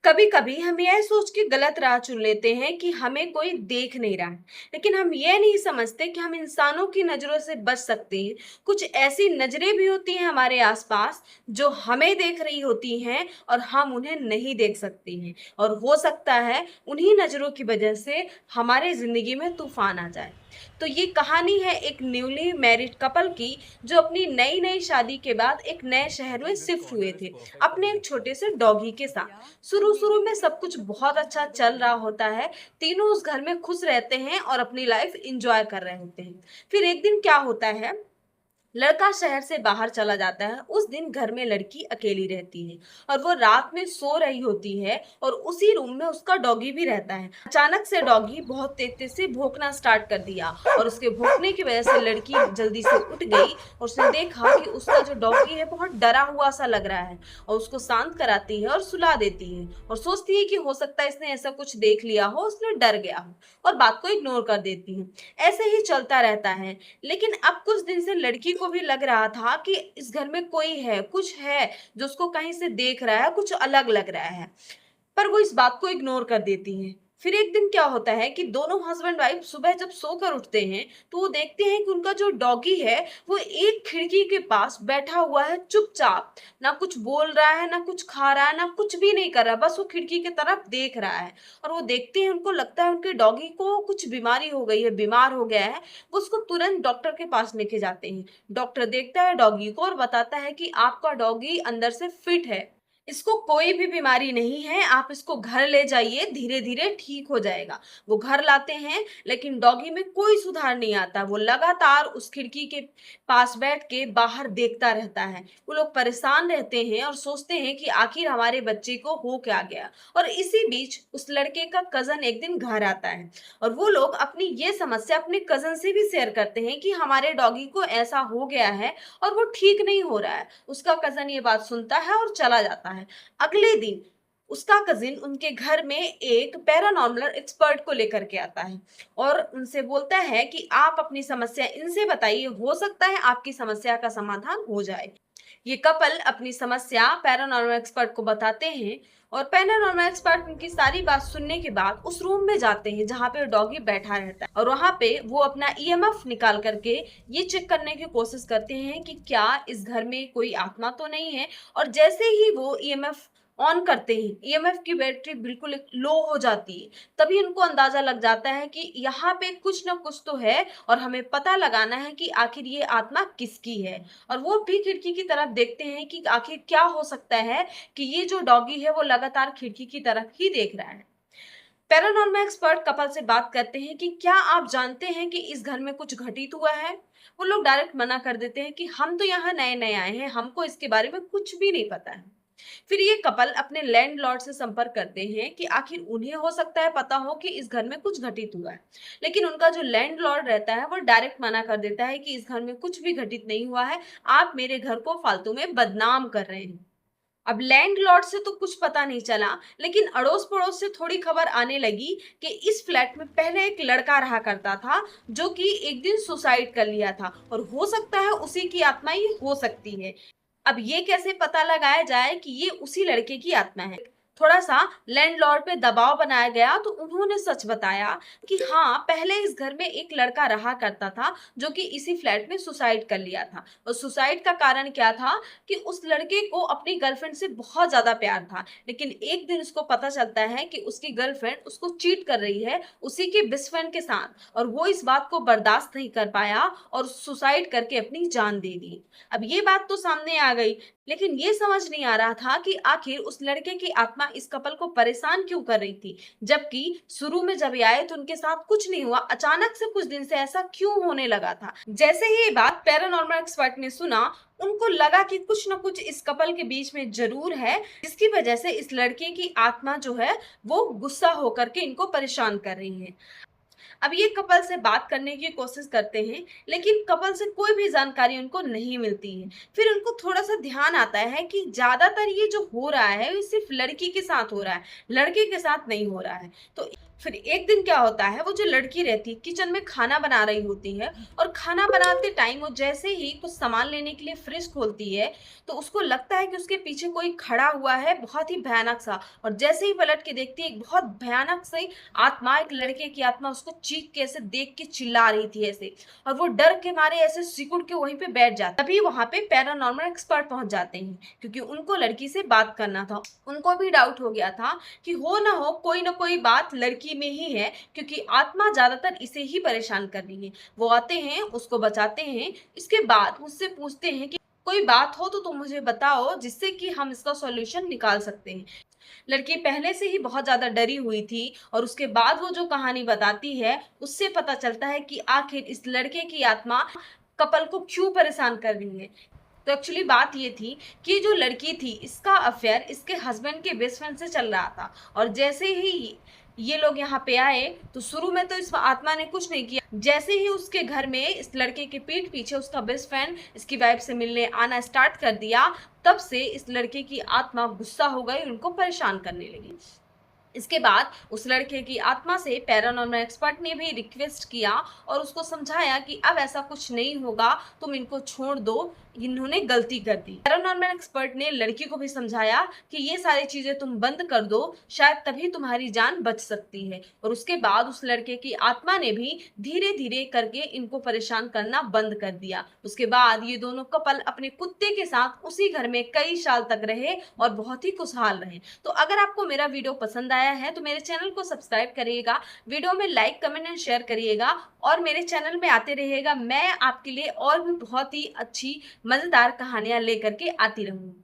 कभी कभी हम यह सोच के गलत राह चुन लेते हैं कि हमें कोई देख नहीं रहा है। लेकिन हम यह नहीं समझते कि हम इंसानों की नजरों से बच सकते हैं। कुछ ऐसी नजरें भी होती हैं हमारे आसपास जो हमें देख रही होती हैं और हम उन्हें नहीं देख सकते हैं। और हो सकता है उन्हीं नजरों की वजह से हमारे जिंदगी में तूफान आ जाए। तो ये कहानी है एक न्यूली मैरिड कपल की, जो अपनी नई नई शादी के बाद एक नए शहर में This शिफ्ट हुए corner is थे, perfect for अपने this एक छोटे place. से डॉगी के साथ। Yeah, शुरू ये शुरू में तो सब कुछ बहुत अच्छा बहुत चल रहा बढ़िया। होता है। तीनों उस घर में खुश रहते हैं और अपनी लाइफ एंजॉय कर रहे होते हैं। फिर एक दिन क्या होता है, लड़का शहर से बाहर चला जाता है। उस दिन घर में लड़की अकेली रहती है और वो रात में सो रही होती है और उसी रूम में उसका डॉगी भी रहता है। अचानक से डॉगी बहुत तेज तेज से भौंकना स्टार्ट कर दिया और उसके भौंकने की वजह से लड़की जल्दी से उठ गई और उसने देखा कि उसका जो डॉगी है बहुत डरा हुआ सा लग रहा है। और उसको शांत कराती है और सुला देती है और सोचती है कि हो सकता है इसने ऐसा कुछ देख लिया हो, उसने डर गया हो, और बात को इग्नोर कर देती है। ऐसे ही चलता रहता है। लेकिन अब कुछ दिन से लड़की को भी लग रहा था कि इस घर में कोई है, कुछ है जो उसको कहीं से देख रहा है, कुछ अलग लग रहा है। पर वो इस बात को इग्नोर कर देती हैं। फिर एक दिन क्या होता है कि दोनों हस्बैंड वाइफ सुबह जब सोकर उठते हैं तो वो देखते हैं कि उनका जो डॉगी है वो एक खिड़की के पास बैठा हुआ है चुपचाप। ना कुछ बोल रहा है, ना कुछ खा रहा है, ना कुछ भी नहीं कर रहा, बस वो खिड़की की तरफ देख रहा है। और वो देखते हैं, उनको लगता है उनके डॉगी को कुछ बीमारी हो गई है, बीमार हो गया है। वो उसको तुरंत डॉक्टर के पास लेके जाते हैं। डॉक्टर देखता है डॉगी को और बताता है कि आपका डॉगी अंदर से फिट है, इसको कोई भी बीमारी नहीं है, आप इसको घर ले जाइए, धीरे धीरे ठीक हो जाएगा। वो घर लाते हैं लेकिन डॉगी में कोई सुधार नहीं आता। वो लगातार उस खिड़की के पास बैठ के बाहर देखता रहता है। वो लोग परेशान रहते हैं और सोचते हैं कि आखिर हमारे बच्चे को हो क्या गया। और इसी बीच उस लड़के का कजन एक दिन घर आता है और वो लोग अपनी ये समस्या अपने कजन से भी शेयर करते हैं कि हमारे डॉगी को ऐसा हो गया है और वो ठीक नहीं हो रहा है। उसका कजन ये बात सुनता है और चला जाता है। अगले दिन उसका कजिन उनके घर में एक पैरानॉर्मल एक्सपर्ट को लेकर के आता है और उनसे बोलता है कि आप अपनी समस्या इनसे बताइए, हो सकता है आपकी समस्या का समाधान हो जाए। ये कपल अपनी समस्या पैरानॉर्मल एक्सपर्ट को बताते हैं और पैरानॉर्मल एक्सपर्ट उनकी सारी बात सुनने के बाद उस रूम में जाते हैं जहाँ पे डॉगी बैठा रहता है और वहां पे वो अपना ईएमएफ निकाल करके ये चेक करने की कोशिश करते हैं कि क्या इस घर में कोई आत्मा तो नहीं है। और जैसे ही वो ईएमएफ ऑन करते हैं, ईएमएफ की बैटरी बिल्कुल लो हो जाती है। तभी उनको अंदाजा लग जाता है कि यहाँ पे कुछ ना कुछ तो है और हमें पता लगाना है कि आखिर ये आत्मा किसकी है। और वो भी खिड़की की तरफ देखते हैं कि आखिर क्या हो सकता है कि ये जो डॉगी है वो लगातार खिड़की की तरफ ही देख रहा है। पैरानॉर्मल एक्सपर्ट कपल से बात करते हैं कि क्या आप जानते हैं कि इस घर में कुछ घटित हुआ है। वो लोग डायरेक्ट मना कर देते हैं कि हम तो यहाँ नए नए आए हैं, हमको इसके बारे में कुछ भी नहीं पता है। फिर ये कपल अपने लैंडलॉर्ड से संपर्क करते हैं कि आखिर उन्हें हो सकता है पता हो कि इस घर में कुछ घटित हुआ है। लेकिन उनका जो लैंडलॉर्ड रहता है वो डायरेक्ट मना कर देता है कि इस घर में कुछ भी घटित नहीं हुआ है, आप मेरे घर को फालतू में बदनाम कर रहे हैं। अब लैंडलॉर्ड से तो कुछ पता नहीं चला, लेकिन अड़ोस पड़ोस से थोड़ी खबर आने लगी कि इस फ्लैट में पहले एक लड़का रहा करता था जो कि एक दिन सुसाइड कर लिया था और हो सकता है उसी की आत्मा ये हो सकती है। अब ये कैसे पता लगाया जाए कि ये उसी लड़के की आत्मा है। थोड़ा सा लैंडलॉर्ड पे दबाव बनाया गया तो उन्होंने सच बताया कि हाँ, पहले इस घर में एक लड़का रहा करता था जो कि इसी फ्लैट में सुसाइड कर लिया था। और सुसाइड का कारण क्या था कि उस लड़के को अपनी गर्लफ्रेंड से बहुत ज्यादा प्यार था, लेकिन एक दिन उसको पता चलता है कि उसकी गर्लफ्रेंड उसको चीट कर रही है उसी के बेस्ट फ्रेंड के साथ, और वो इस बात को बर्दाश्त नहीं कर पाया और सुसाइड करके अपनी जान दे दी। अब ये बात तो सामने आ गई, लेकिन ये समझ नहीं आ रहा था कि आखिर उस लड़के की आत्मा इस कपल को परेशान क्यों कर रही थी। जबकि शुरू में जब ये आए तो उनके साथ कुछ नहीं हुआ, अचानक से कुछ दिन से ऐसा क्यों होने लगा था। जैसे ही ये बात पैरानॉर्मल एक्सपर्ट ने सुना, उनको लगा कि कुछ ना कुछ इस कपल के बीच में जरूर है, जिसकी वजह से इस लड़के की आत्मा जो है वो गुस्सा होकर के इनको परेशान कर रही है। अब ये कपल से बात करने की कोशिश करते हैं, लेकिन कपल से कोई भी जानकारी उनको नहीं मिलती है। फिर उनको थोड़ा सा ध्यान आता है कि ज्यादातर ये जो हो रहा है ये सिर्फ लड़की के साथ हो रहा है, लड़के के साथ नहीं हो रहा है। तो फिर एक दिन क्या होता है, वो जो लड़की रहती है किचन में खाना बना रही होती है, और खाना बनाते टाइम वो जैसे ही कुछ सामान लेने के लिए फ्रिज खोलती है, तो उसको लगता है कि उसके पीछे कोई खड़ा हुआ है बहुत ही भयानक सा। और जैसे ही पलट के देखती है, एक बहुत भयानक सी आत्मा, एक लड़के की आत्मा उसको चीख के ऐसे देख के चिल्ला रही थी ऐसे, और वो डर के मारे ऐसे सिकुड़ के वहीं पे बैठ जाता। तभी वहां पे पैरानॉर्मल एक्सपर्ट पहुंच जाते हैं, क्योंकि उनको लड़की से बात करना था। उनको भी डाउट हो गया था कि हो ना कोई बात लड़की में ही है, क्योंकि आत्मा ज्यादातर इसे ही परेशान कर रही है। वो आते हैं, उसको बचाते हैं। इसके बाद मुझसे पूछते हैं कि कोई बात हो तो तुम मुझे बताओ, जिससे कि हम इसका सॉल्यूशन निकाल सकते हैं। लड़की पहले से ही बहुत ज्यादा डरी हुई थी, और उसके बाद वो जो कहानी बताती है, उससे पता चलता है कि आखिर इस लड़के की आत्मा कपल को क्यों परेशान कर रही है। तो एक्चुअली बात ये थी कि जो लड़की थी, इसका अफेयर इसके हस्बैंड के बेस्ट फ्रेंड से चल रहा था। और जैसे ही ये लोग यहाँ पे आए, तो शुरू में तो इस आत्मा ने कुछ नहीं किया। जैसे ही उसके घर में इस लड़के के पीठ पीछे उसका बेस्ट फ्रेंड इसकी वाइफ से मिलने आना स्टार्ट कर दिया, तब से इस लड़के की आत्मा गुस्सा हो गई, उनको परेशान करने लगी। इसके बाद उस लड़के की आत्मा से पैरानॉर्मल एक्सपर्ट ने भी रिक्वेस्ट किया और उसको समझाया कि अब ऐसा कुछ नहीं होगा, तुम इनको छोड़ दो, इन्होंने गलती कर दी। पैरानॉर्मल एक्सपर्ट ने लड़की को भी समझाया कि ये सारी चीजें तुम बंद कर दो, शायद तभी तुम्हारी जान बच सकती है। और उसके बाद उस लड़के की आत्मा ने भी धीरे धीरे करके इनको परेशान करना बंद कर दिया। उसके बाद ये दोनों कपल अपने कुत्ते के साथ उसी घर में कई साल तक रहे और बहुत ही खुशहाल रहे। तो अगर आपको मेरा वीडियो पसंद आया है तो मेरे चैनल को सब्सक्राइब करिएगा, वीडियो में लाइक कमेंट एंड शेयर करिएगा, और मेरे चैनल में आते रहिएगा। मैं आपके लिए और भी बहुत ही अच्छी मजेदार कहानियां लेकर के आती रहूंगी।